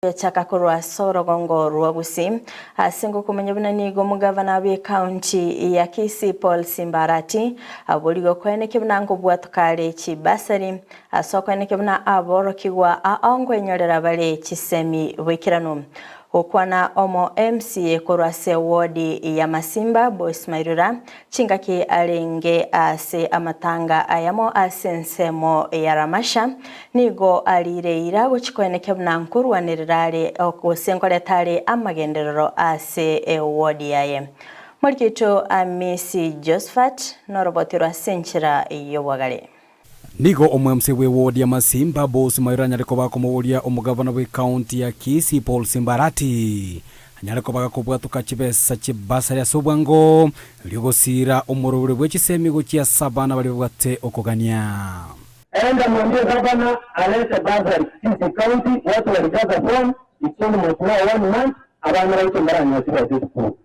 Chakakurwa Sorogongo Rwabusi asingo kumenya bunanigo mugavana we county ya Kisii Paul Simbarati aboligo kweneke bunango bwatukale chibasari asokweneke buna aboro kigwa aongwenyorera bale chisemi wekirano okwana omo MCA korwase wodi ya Masimba Boys Mairura chingaki alenge ase amatanga ayamo asensemo ya Ramasha nigo alireira guchikweneke bunankurwanirale okusenkoletale amagenderero ase wodi yaye Morikito Amisi Josephat norobotirwa senchira yobwagale Nigo omwemse we wodi ya Masimba Boys Mairura nyareko bakomowolia omugavana we county ya Kisii Paul Simbarati nyareko bakakubwatuka chibesa chibasari asobwango lyogosira omurubure bwechisemi gokia sabana bali bwate okogania enda mwambie gavana alete basari Kisii County watu walijaza form ikiwa mwa 1 month abantu baito mbarani wasiba zetu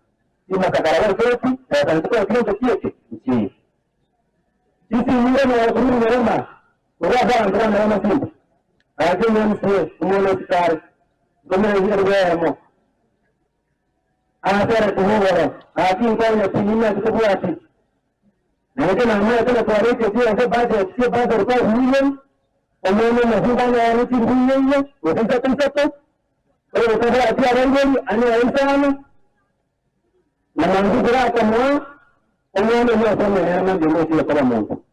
sima kakara kwetu tanzania kile kieke nchi sisi ngine wa kuru ngoma kwa baba na Masimba lakini MCA umeona sikari kama hiyo ndio anataka kuhora lakini kwa hiyo pingine tukubwati na ndio na tena kwa rate pia budget kwa million umeona Masimba na nchi hiyo unataka kumsapa kwa hiyo kwa pia wengi anaisana na mandugu yake mwa umeona hiyo kama yana ndio kwa Mungu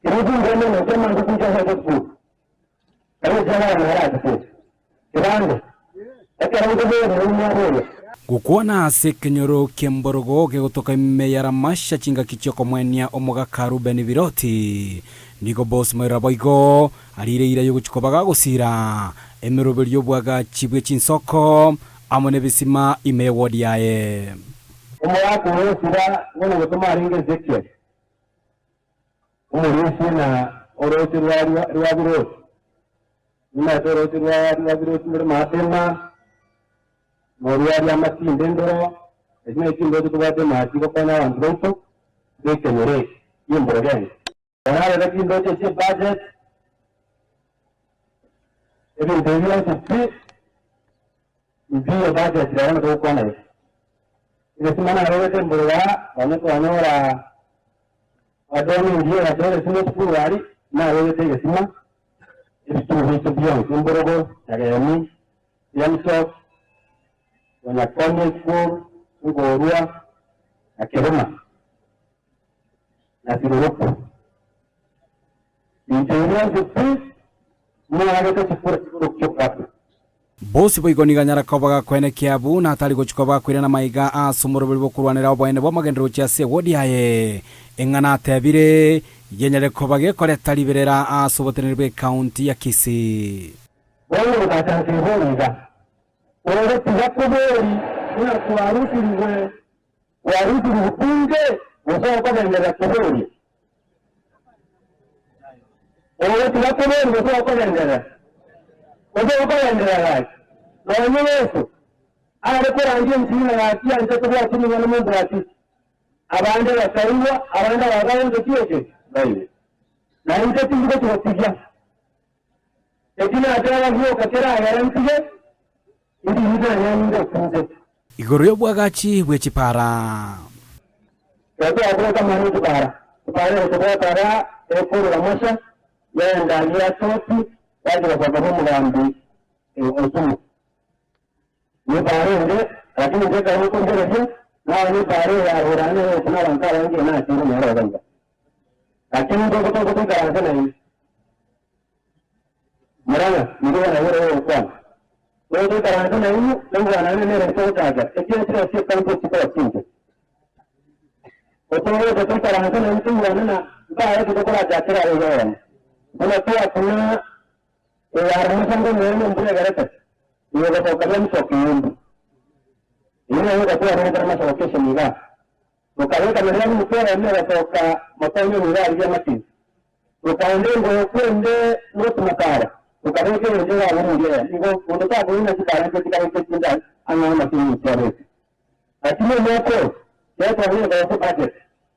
Kirudi ngene na kama ndugu jaza kwa Kaya jana na haraka tu. Kirande. Gukuona sekenyoro kemborogo gegotoka meya Ramasha chinga kichoko mwenia omoga Karubeni Biroti. Nigo Boys Mairura boigo alireira yoguchikobaga gusira emerobelyo bwaga chibwe chinsoko amone bisima ime wodi yae. Omoga kuhosira ngono gutuma ringe Ezekiel. Umurisi na orosi rwa Biroti. Nina toro tirwa Biroti muri matema Moriari amatinde ndoro ezime kindo tukubate mati ko kana wandoto dekenere yimborgen ona le kindo che budget even devia se ndio budget ya ndo kwa nayo ile semana leo temborwa wanora adoni ndio na tole simo kuwari na leo tege sima itu hizo biang kumborogo agami yamso wana kwenye school ngorua akirema na siruko interior de mwana kwa siruko Bosi boigo nyara kobaga kwene kiabu na atali gochikoba kwirana maiga asumurubiri bokurwanira obwene bwamagendero cyase wodi yaye engana tebire yenyere kobage kore taliberera asobotenirwe county ya Kisii wao batante holiga wao tuzakuberi na kuarusiriwe waruti rupunge wasao kwa ndera kuberi wao tuzakuberi wasao kwa ndera wasao kwa ndera na wenyewe alikuwa ndio mtini na atia nitakuwa chini ya Mungu ati abande basariwa abande bagaye kiyote bayi na nje tingo tuwapigia ekina atara hiyo katera yarantige ndi hizo nyanda kunze igoro yobwagachi bwechipara yato abroka manu tupara tupara ekoro Ramasha yenda ya toti yaje kwa sababu mugambi osumu ni barende lakini ndio kama kunjera hiyo na ni bare ya urane kuna wanka wangi na timu mara banga lakini ndio kutoka kaanza na hii mara ndio na wewe kwa wewe kaanza na hii ndio anaona ni report aga ekio sio sio kama kwa kinje wewe kutoka kaanza na mtu anaona baa kutoka kwa jatira wewe unatoa kuna ya Ramasha ndio ndio garata hiyo kwa kama msokini Ina kwa Ramasha location ila ukaweka ndani mkoa mmoja kutoka matonyo wilaya ya Masisi ukaendelea kwende North Makara ukaweka ndio wa Mungu ndio unataka kuona kibara katika kinda anaona kitu cha lakini mwako sasa hiyo kwa budget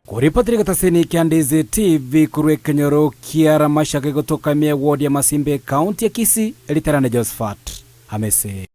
Kuripotiri katasini Kiandizi TV kurwe Kenyoro Kiara Mashake kutoka ward ya Masimbe County ya Kisii, Eliterane Josephat amese.